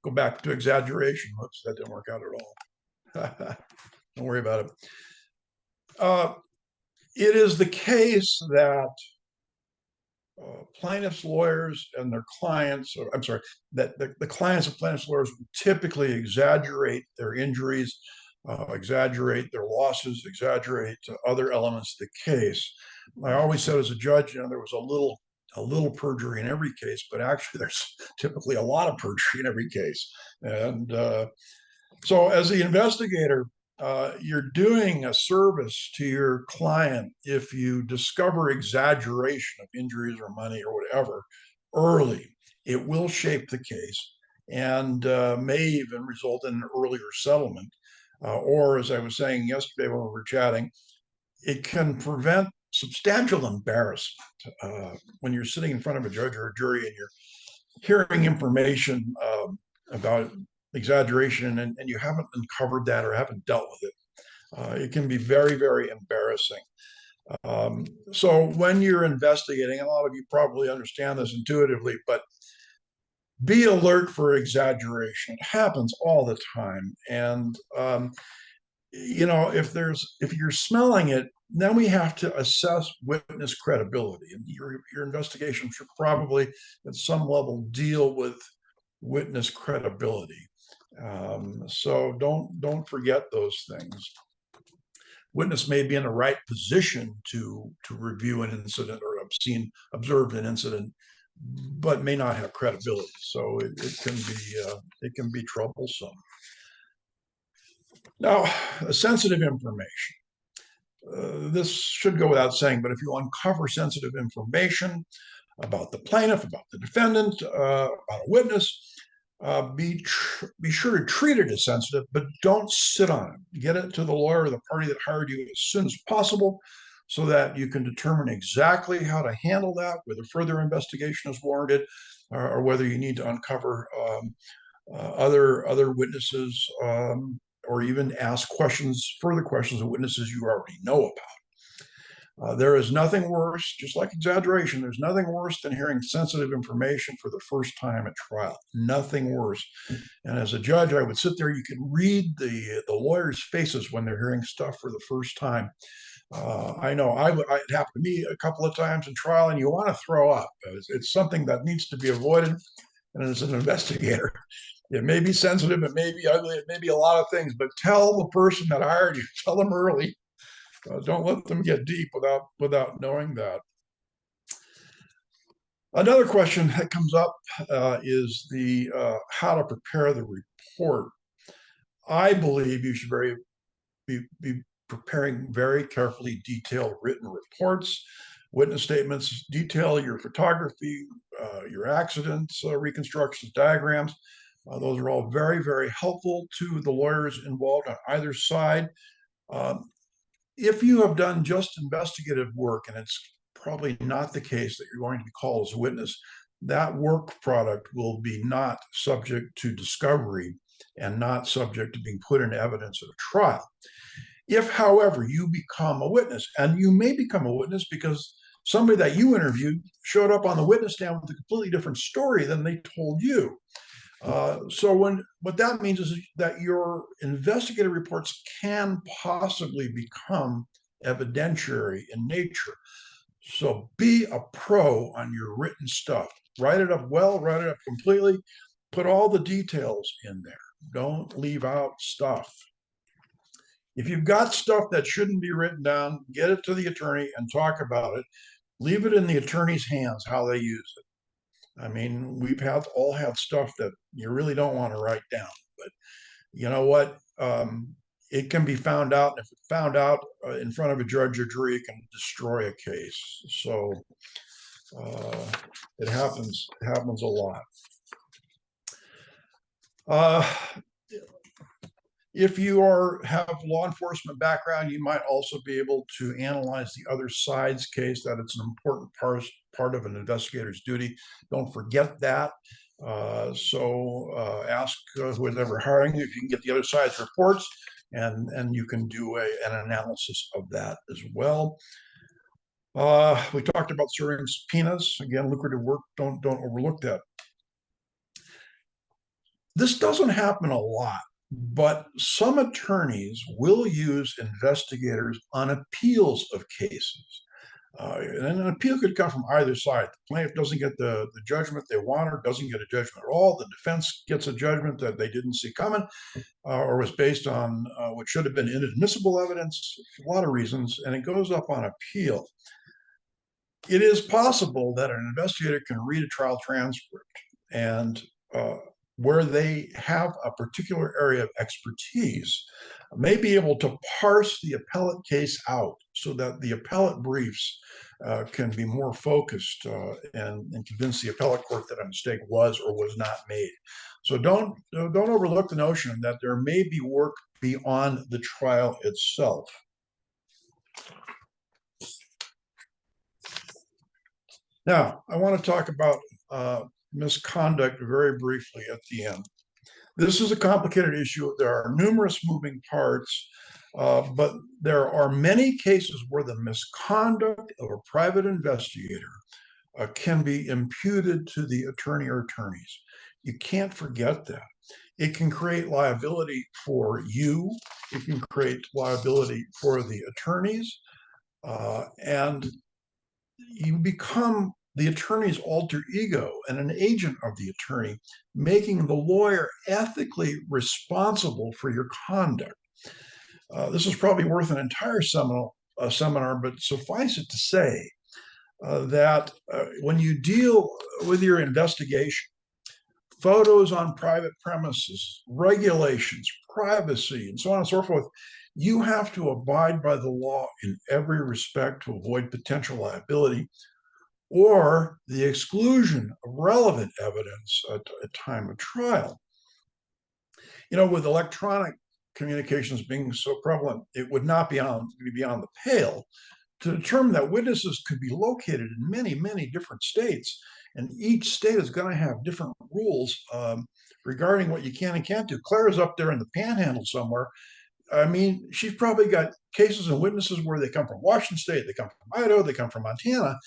B: Go back to exaggeration. Whoops, that didn't work out at all. Don't worry about it. It is the case that plaintiffs' lawyers and their clients, that the clients of plaintiffs' lawyers typically exaggerate their injuries, exaggerate their losses, exaggerate other elements of the case. I always said as a judge, there was a little a little perjury in every case, but actually there's typically a lot of perjury in every case. And so as the investigator, you're doing a service to your client if you discover exaggeration of injuries or money or whatever early. It will shape the case and may even result in an earlier settlement. Or, as I was saying yesterday when we were chatting, it can prevent substantial embarrassment when you're sitting in front of a judge or a jury and you're hearing information about exaggeration and you haven't uncovered that or haven't dealt with it. It can be very, very embarrassing. So when you're investigating, and a lot of you probably understand this intuitively, but be alert for exaggeration. It happens all the time. And if you're smelling it, then we have to assess witness credibility. And your investigation should probably at some level deal with witness credibility. So don't forget those things. Witness may be in the right position to review an incident or observed an incident, but may not have credibility. So it can be troublesome. Now, sensitive information. This should go without saying, but if you uncover sensitive information about the plaintiff, about the defendant, about a witness, be sure to treat it as sensitive, but don't sit on it. Get it to the lawyer or the party that hired you as soon as possible so that you can determine exactly how to handle that, whether further investigation is warranted, or whether you need to uncover other witnesses, or even ask further questions of witnesses you already know about. There is nothing worse, just like exaggeration, there's nothing worse than hearing sensitive information for the first time at trial. Nothing worse. And as a judge, I would sit there, you could read the lawyers' faces when they're hearing stuff for the first time. I know it happened to me a couple of times in trial, and you want to throw up. It's something that needs to be avoided. And as an investigator, it may be sensitive, it may be ugly, it may be a lot of things, but tell the person that hired you, tell them early. Don't let them get deep without knowing that. Another question that comes up is the how to prepare the report. I believe you should be preparing very carefully detailed written reports, witness statements, detail your photography, your accidents, reconstructions, diagrams. Those are all very, very helpful to the lawyers involved on either side. If you have done just investigative work, and it's probably not the case that you're going to be called as a witness, that work product will be not subject to discovery and not subject to being put into evidence at a trial. If, however, you become a witness, and you may become a witness because somebody that you interviewed showed up on the witness stand with a completely different story than they told you. So what that means is that your investigative reports can possibly become evidentiary in nature. So be a pro on your written stuff. Write it up well, write it up completely, put all the details in there. Don't leave out stuff. If you've got stuff that shouldn't be written down, get it to the attorney and talk about it. Leave it in the attorney's hands how they use it. I mean, we've all had stuff that you really don't want to write down, but you know what? It can be found out. And if it's found out in front of a judge or jury, it can destroy a case. So it happens a lot. If you have law enforcement background, you might also be able to analyze the other side's case. That it's an important part of an investigator's duty. Don't forget that. So ask whoever hiring you if you can get the other side's reports, and you can do an analysis of that as well. We talked about serving subpoenas. Again, lucrative work. Don't overlook that. This doesn't happen a lot, but some attorneys will use investigators on appeals of cases. And an appeal could come from either side. The plaintiff doesn't get the judgment they want or doesn't get a judgment at all. The defense gets a judgment that they didn't see coming or was based on what should have been inadmissible evidence, a lot of reasons, and it goes up on appeal. it is possible that an investigator can read a trial transcript and where they have a particular area of expertise, may be able to parse the appellate case out so that the appellate briefs can be more focused and convince the appellate court that a mistake was or was not made. So don't overlook the notion that there may be work beyond the trial itself. Now, I want to talk about misconduct very briefly at the end. This is a complicated issue. There are numerous moving parts, but there are many cases where the misconduct of a private investigator can be imputed to the attorney or attorneys. You can't forget that. It can create liability for you. It can create liability for the attorneys, and you become the attorney's alter ego and an agent of the attorney, making the lawyer ethically responsible for your conduct. This is probably worth an entire seminar, but suffice it to say that when you deal with your investigation, photos on private premises, regulations, privacy, and so on and so forth, you have to abide by the law in every respect to avoid potential liability or the exclusion of relevant evidence at a time of trial. You know, with electronic communications being so prevalent, it would not be beyond the pale to determine that witnesses could be located in many, many different states, and each state is going to have different rules regarding what you can and can't do. Claire's up there in the panhandle somewhere. I mean, she's probably got cases and witnesses where they come from Washington State, they come from Idaho, they come from Montana,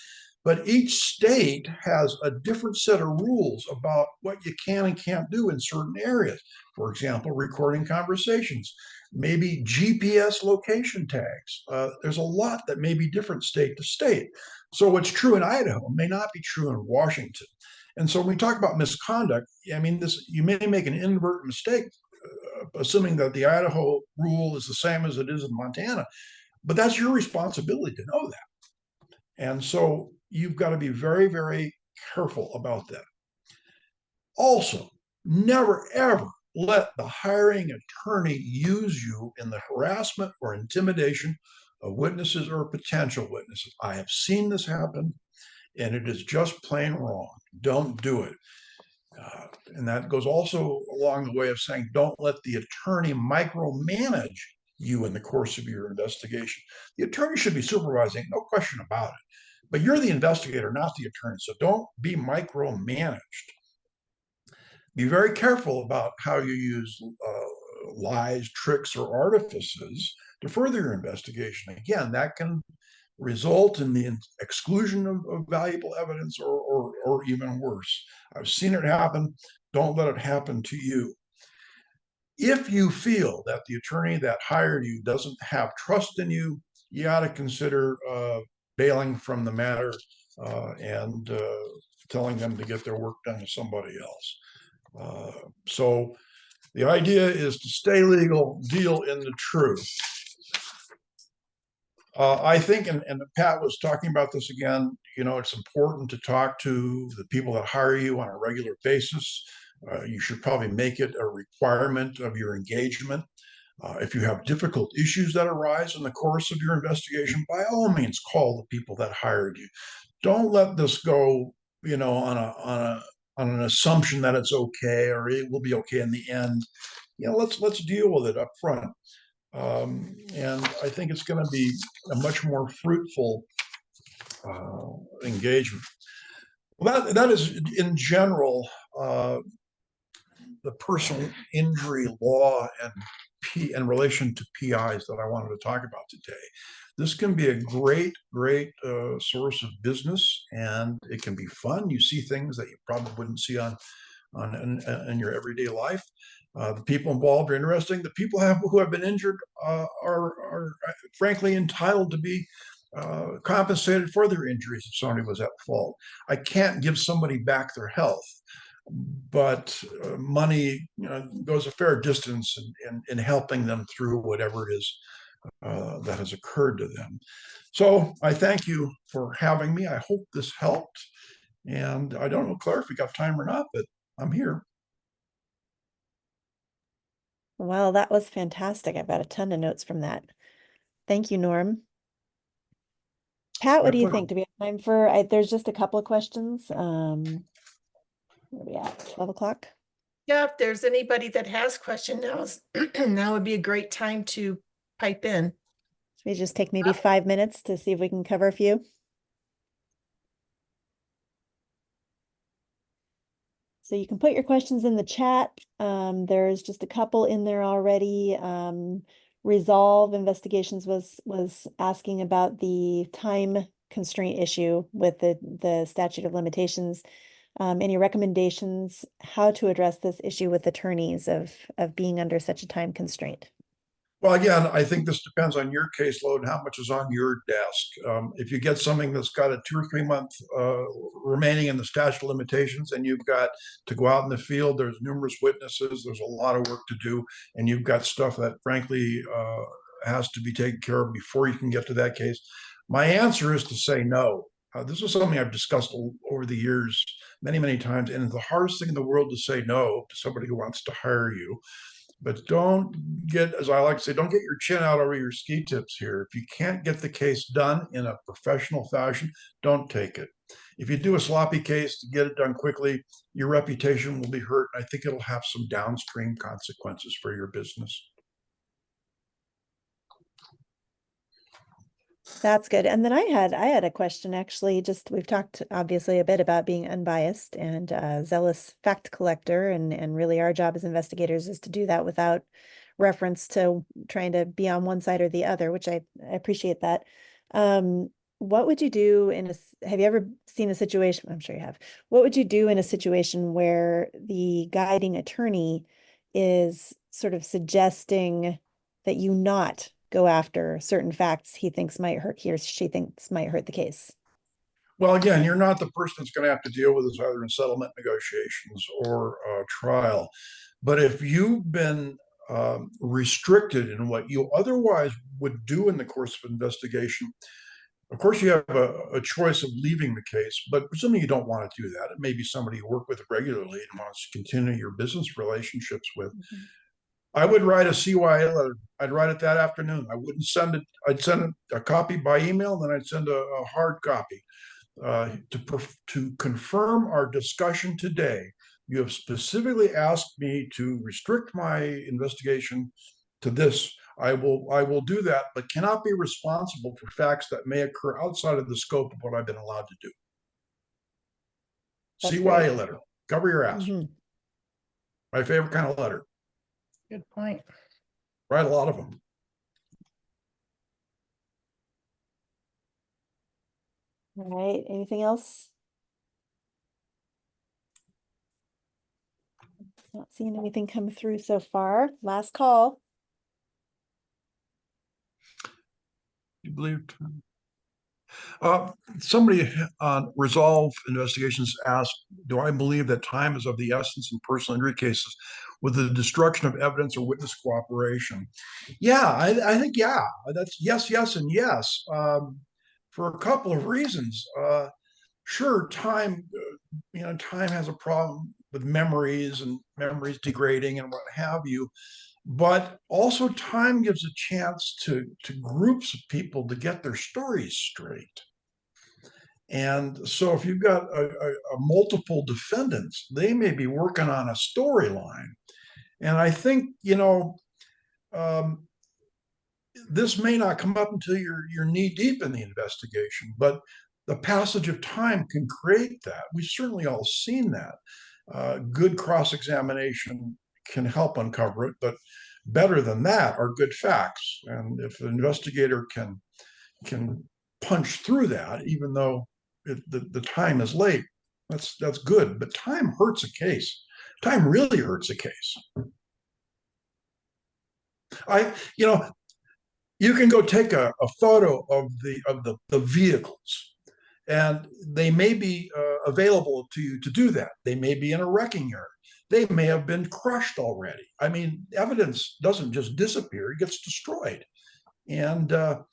B: but each state has a different set of rules about what you can and can't do in certain areas. For example, recording conversations, maybe GPS location tags. There's a lot that may be different state to state. So what's true in Idaho may not be true in Washington. And so when we talk about misconduct, I mean, you may make an inadvertent mistake, assuming that the Idaho rule is the same as it is in Montana, but that's your responsibility to know that. And so you've got to be very, very careful about that. Also, never, ever let the hiring attorney use you in the harassment or intimidation of witnesses or potential witnesses. I have seen this happen, and it is just plain wrong. Don't do it. And that goes also along the way of saying, don't let the attorney micromanage you in the course of your investigation. The attorney should be supervising, no question about it. But you're the investigator, not the attorney. So don't be micromanaged. Be very careful about how you use lies, tricks, or artifices to further your investigation. Again, that can result in the exclusion of valuable evidence or even worse. I've seen it happen. Don't let it happen to you. If you feel that the attorney that hired you doesn't have trust in you, you ought to consider bailing from the matter and telling them to get their work done to somebody else. So the idea is to stay legal, deal in the truth. I think, and Pat was talking about this again, you know, it's important to talk to the people that hire you on a regular basis. You should probably make it a requirement of your engagement. If you have difficult issues that arise in the course of your investigation, by all means, call the people that hired you. Don't let this go, you know, on an assumption that it's okay or it will be okay in the end. You know, let's deal with it up front. And I think it's going to be a much more fruitful engagement. Well, that is in general the personal injury law and in relation to PIs that I wanted to talk about today. This can be a great, great source of business, and it can be fun. You see things that you probably wouldn't see in your everyday life. The people involved are interesting. The people who have been injured are frankly entitled to be compensated for their injuries if somebody was at fault. I can't give somebody back their health, but money goes a fair distance in helping them through whatever it is that has occurred to them. So I thank you for having me. I hope this helped. And I don't know, Claire, if we got time or not, but I'm here.
A: Well, that was fantastic. I've got a ton of notes from that. Thank you, Norm. Pat,
B: My
A: what do you
B: pleasure.
A: think? Do we have time for, there's just a couple of questions. Where are we at? 12 o'clock?
C: Yeah, if there's anybody that has question now, now would be a great time to pipe in.
A: Should we just take maybe 5 minutes to see if we can cover a few? So you can put your questions in the chat. There's just a couple in there already. Resolve Investigations was asking about the time constraint issue with the statute of limitations. Any recommendations how to address this issue with attorneys of being under such a time constraint?
B: Well, again, I think this depends on your caseload and how much is on your desk. If you get something that's got a 2 or 3 month remaining in the statute of limitations, and you've got to go out in the field, there's numerous witnesses, there's a lot of work to do, and you've got stuff that frankly has to be taken care of before you can get to that case. My answer is to say no. This is something I've discussed over the years many, many times, and it's the hardest thing in the world to say no to somebody who wants to hire you. But don't get, as I like to say, don't get your chin out over your ski tips here. If you can't get the case done in a professional fashion, don't take it. If you do a sloppy case to get it done quickly, your reputation will be hurt. I think it'll have some downstream consequences for your business.
A: That's good. And then I had a question actually, just we've talked obviously a bit about being unbiased and zealous fact collector, and really our job as investigators is to do that without reference to trying to be on one side or the other, which I appreciate that. What would you do have you ever seen a situation, I'm sure you have, what would you do in a situation where the guiding attorney is sort of suggesting that you not go after certain facts he or she thinks might hurt the case?
B: Well, again, you're not the person that's going to have to deal with this either in settlement negotiations or trial. But if you've been restricted in what you otherwise would do in the course of investigation, of course, you have a choice of leaving the case, but presumably you don't want to do that. It may be somebody you work with regularly and wants to continue your business relationships with.
A: Mhm.
B: I would write a CYA letter. I'd write it that afternoon. I wouldn't send it. I'd send a copy by email, then I'd send a hard copy to confirm our discussion today. You have specifically asked me to restrict my investigation to this. I will do that, but cannot be responsible for facts that may occur outside of the scope of what I've been allowed to do.
A: That's great.
B: CYA letter. Cover your ass.
A: Mhm.
B: My favorite kind of letter.
C: Good point.
B: Write a lot of them.
A: All right, anything else? Not seeing anything come through so far. Last call.
B: You believe? Somebody on Resolve Investigations asked, do I believe that time is of the essence in personal injury cases with the destruction of evidence or witness cooperation? Yeah, I think, yeah, that's yes, yes, and yes, for a couple of reasons. Sure, time has a problem with memories and memories degrading and what have you. But also time gives a chance to groups of people to get their stories straight. And so if you've got a multiple defendants, they may be working on a storyline. And I think, um, this may not come up until you're knee deep in the investigation, but the passage of time can create that. We've certainly all seen that. Good cross-examination can help uncover it, but better than that are good facts. And if an investigator can punch through that, even though the time is late, that's good. But time hurts a case. Time really hurts a case. I, you know, you can go take a photo of the vehicles, and they may be available to you to do that. They may be in a wrecking yard. They may have been crushed already. I mean, evidence doesn't just disappear; it gets destroyed. And I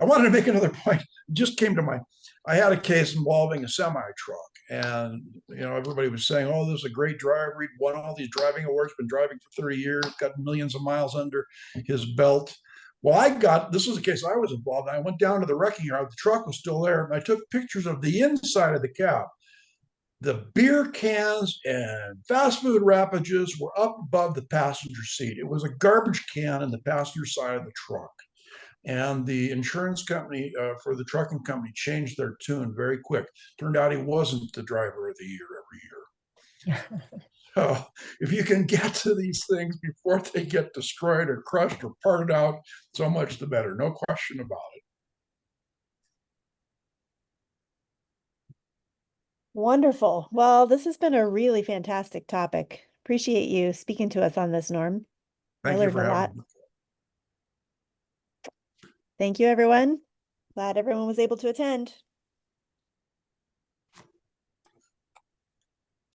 B: wanted to make another point. It just came to mind. I had a case involving a semi truck, and everybody was saying, "Oh, this is a great driver. He'd won all these driving awards. Been driving for 30 years. Got millions of miles under his belt." Well, this was a case I was involved in. I went down to the wrecking yard. The truck was still there, and I took pictures of the inside of the cab. The beer cans and fast food wrappages were up above the passenger seat. It was a garbage can in the passenger side of the truck. And the insurance company for the trucking company changed their tune very quick. Turned out he wasn't the driver of the year every year. So if you can get to these things before they get destroyed or crushed or parted out, so much the better. No question about it.
A: Wonderful. Well, this has been a really fantastic topic. Appreciate you speaking to us on this, Norm. I
B: Thank you
A: learned
B: for
A: a lot.
B: having me.
A: Thank you, everyone. Glad everyone was able to attend.